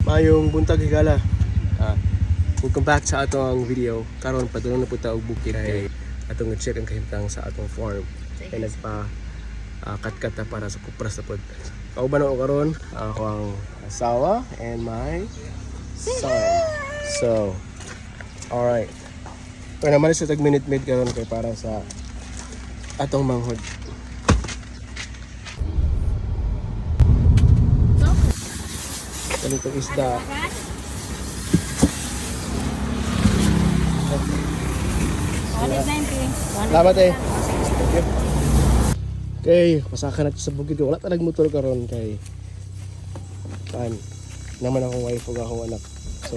Mayong buntag higala. Welcome back sa atong video. Karon padulong na po ta og bukid kay atong check ang kahimtang sa atong farm. Kay nagpa kat-kat para sa kupras na pod. Kauban ako karon ako ang asawa and my son. So, alright. Kaya naman sa tag minute karon kay para sa atong manghod. Ganitong isda. Salamat eh. Okay, pasakan natin sa bukid. Wala talag motor karon kay kan naman akong wife ug akong anak. So,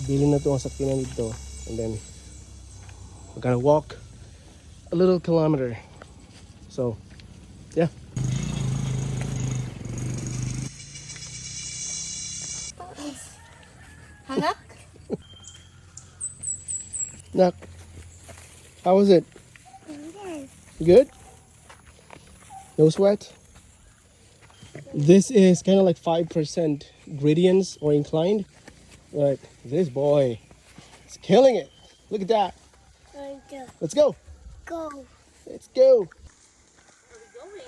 bilhin na to ang sakyanan dito and then we're gonna walk a little kilometer. So, yeah. Hangak? Nak, how was it? Good? No sweat? This is kind of like 5% gradients or inclined, but this boy is killing it. Look at that. Let's go. Go. Let's go. Where are we going?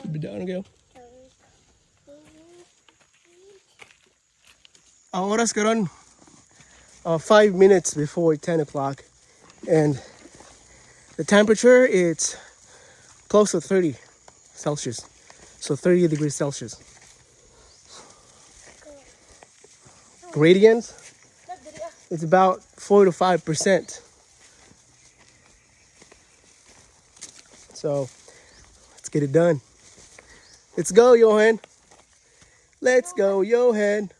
Be down and go. Ang oras karon 5 minutes before 10 o'clock, and the temperature it's close to 30 Celsius, so 30 degrees Celsius. Gradients, it's about 4 to 5%. So let's get it done. Let's go, Johan. Let's go, Johan.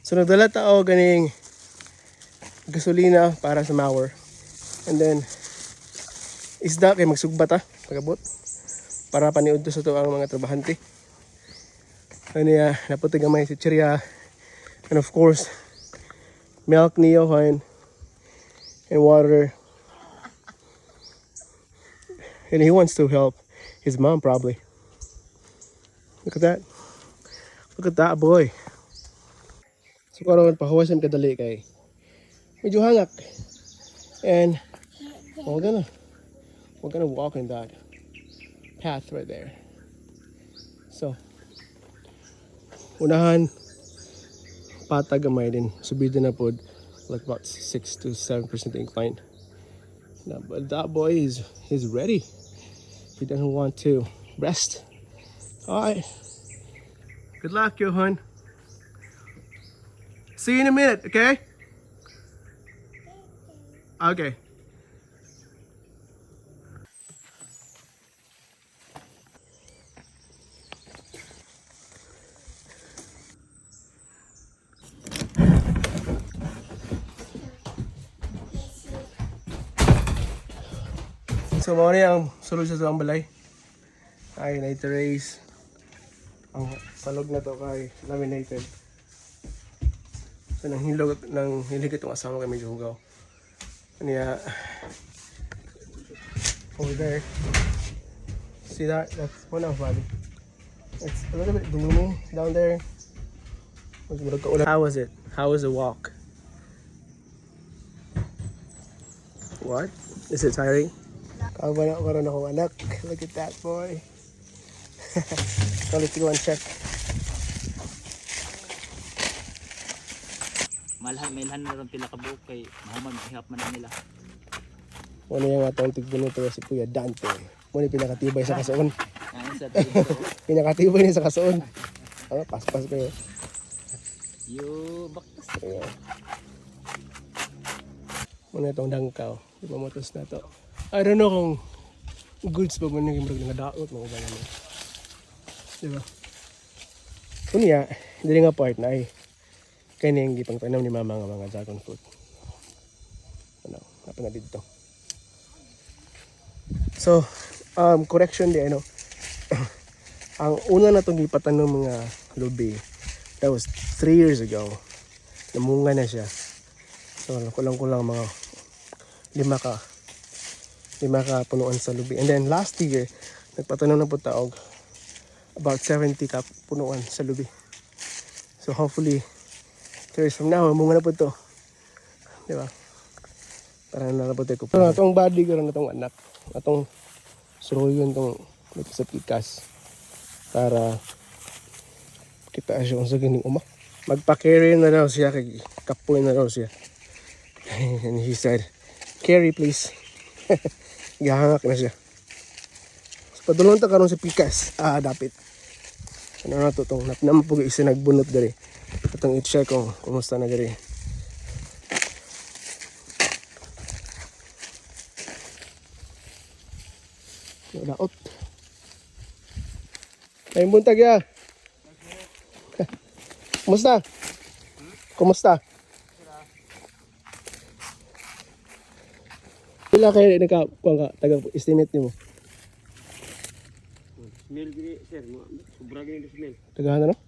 So nagdala tao ganing gasolina para sa mower. And then isda kay magsugba ta pagabot para paniud to sa to ang mga trabahante. Ano ya, naputi gamay si Chiria. And of course, milk ni Johan and water. And he wants to help his mom probably. Look at that. Look at that boy. So karon pahuwasan kadali kay medyo hangak. And we're gonna walk in that path right there. So unahan patag gamay din. Subida na pod like about 6 to 7% incline. Now, but that boy he's ready. He doesn't want to rest. Alright. Good luck, Johan. See you in a minute, okay? Okay. So, mao ni ang sulod sa ang balay. Ay, na-terrace. Ang salog na to kay laminated. So, nang hilig itong asawa kay medyo hugaw. Kanya, over there. See that? That's one of body. It's a little bit gloomy down there. How was it? How was the walk? What? Is it tiring? Kawan ako karon akong anak. Look at that boy. So let's go and check. Malhan meron pila ka buok kay mahuman ihap man nila. Muna yung atong tigbuno to si Kuya Dante. Muna pinakatibay sa kasuon. Ang sa dito. Pinakatibay niya sa kasuon. Ano, paspas ko yun. Yo baktas. Ayan. Muna itong dangkaw. Ipamotos na to. I don't know kung goods pa man yung mga daot mga ba naman. Diba? Kunya, hindi nga part na ay kanyang gipang tanom ni mama nga mga dragon fruit. Ano, napin na dito. So, correction di ano. Ang una na itong ipatanom mga lubi, that was 3 years ago. Namunga na siya. So, kulang-kulang mga 5 ka di makapunuan sa lubi. And then last year, nagpatanom na po taog about 70 ka punuan sa lubi. So hopefully 3 years from now, munga na po to. Di ba? Para na po tayo. Pero itong body ko na itong anak. Itong suruyon itong sa pikas. Para kita siya kung sa ganing umak. Magpa-carry na daw siya. Kapoy na daw siya. And he said, carry please. Gahangak na siya. So, padulong ta karon sa pikas. Dapit. Ano na to itong naman po isa nagbunot dari. Itong i-check kung kumusta na dari. Daot. Ay buntag ya. Kumusta? Kumusta? Pila kayo kuang ka taga estimate nimo? Smell gini sir, sobra gini smell. Taga ano?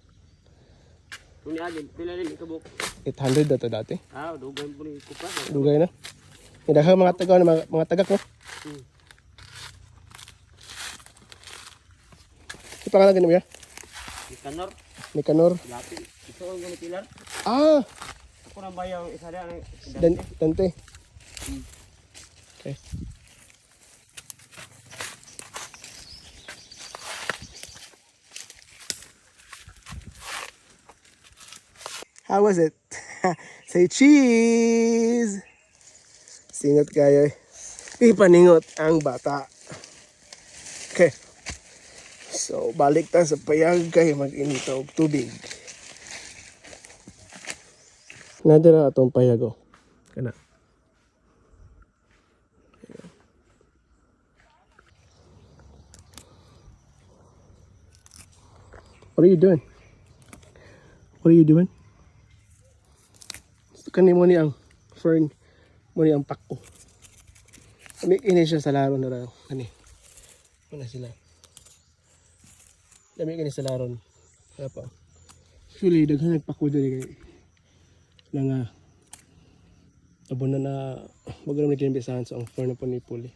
Kung niagin, pila rin ikabok. 800 dato dati. Dugan po ni kupa. Dugay na. Daghang mga taga mga tagak no. Di pa ka mo ya? Nikanor, Nicanor. lapin. Ito ang gani pilar. Ako na ba yung isa na Dante. Okay. How was it? Say cheese! Singot kayo. Ipaningot ang bata. Okay. So, balik ta sa payag kay mag-init og tubig. Nadira atong payag oh. Kana. What are you doing? What are you doing? Kani mo ni ang fern mo ni ang pako. Kami ini siya sa laron na raw. Kani. Muna sila. Dami kani sa laron. Apa? Actually, daghan nagpako diri kay nga abon na wag na kinimbisahan sa ang fern na po ni Puli.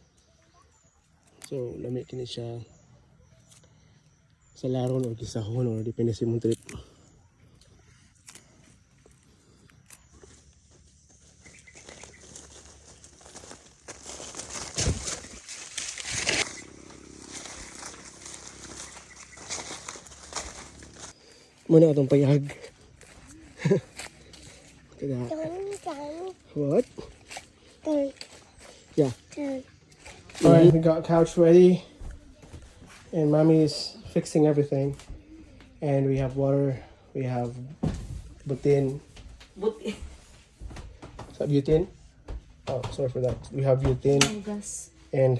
So, dami kini siya sa laron o kisahon o depende sa mong trip. Muna itong payag. What? Yeah. Alright, we got couch ready. And mommy is fixing everything. And we have water. We have butane. Buti. Is that butane? Oh, sorry for that. We have butane. Gas. And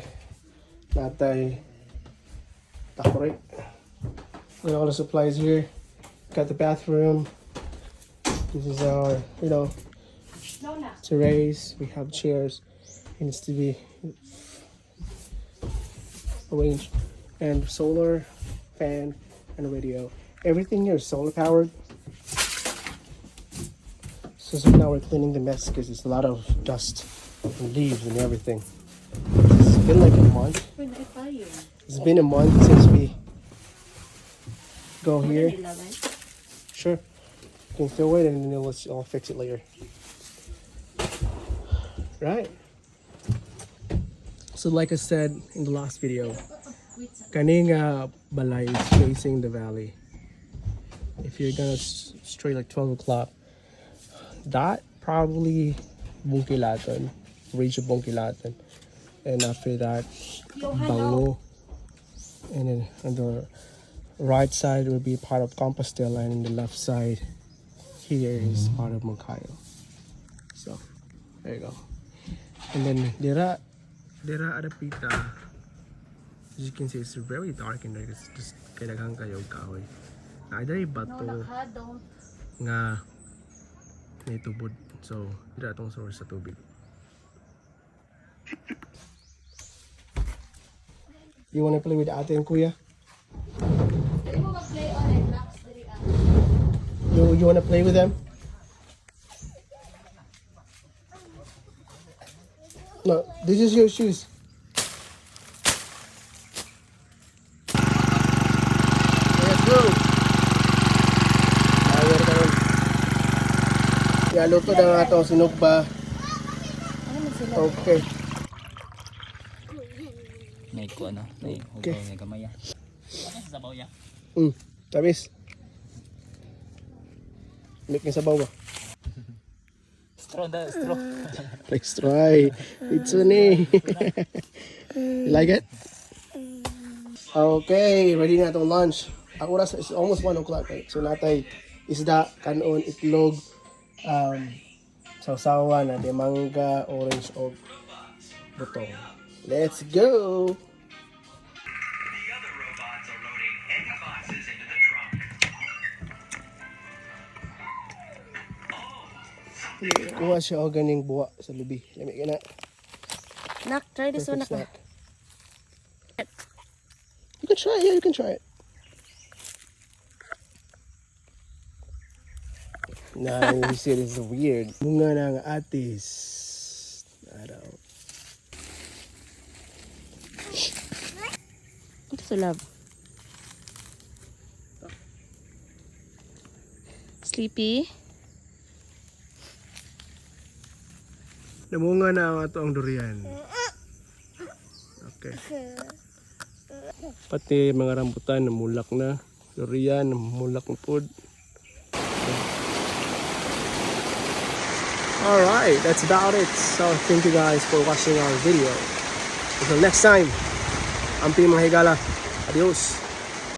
natay takoray. Got all the supplies here. Got the bathroom. This is our, terrace. We have chairs. It needs to be arranged. And solar, fan, and a radio. Everything here is solar powered. So now we're cleaning the mess because there's a lot of dust and leaves and everything. It's been like a month. It's been a month since we go here. Sure. You can throw it and then I'll fix it later. Right. So like I said in the last video, kaning balay is facing the valley. If you're gonna stray like 12 o'clock, that probably Bungkilatan, reach of Bungkilatan. And after that, Bango. And then on the right side will be part of Compostela, and the left side here is part of Moncayo. So, there you go. And then Dira Adapita, as you can see, it's very dark in there. It's just kailangan kayo kahoy. Either bato nga may tubod. So, dira itong source sa tubig. You wanna play with ate and kuya? You wanna play with them? No, this is your shoes. Naluto na nga itong sinugba. Ano man sila? Okay. Nay ko ano, nay Okay. hugaw nga gamay. Ano sa sabaw ya? Tamis. Make ng sabaw ba? Straw da, straw. Let's try. It's ni. You like it? Okay, ready na itong lunch. Ang oras is almost 1 o'clock. Right? So natay isda, kanon, itlog, sausawan, na de mangga, orange, o butong. Let's go! Kuha siya o ganing buwa sa lubi. Lami ka na. Nak, try this one, Perfect nak. snack. You can try it. Yeah, you can try it. Nah, you see, this is weird. Bunga ng atis. Araw. Ito sa lab. Sleepy? Namunga na ang atong durian. Okay. Pati mga rambutan namulak na. Durian namulak na pod. Alright, that's about it. So thank you guys for watching our video. Until next time, I'm Pim Mahigala. Adios.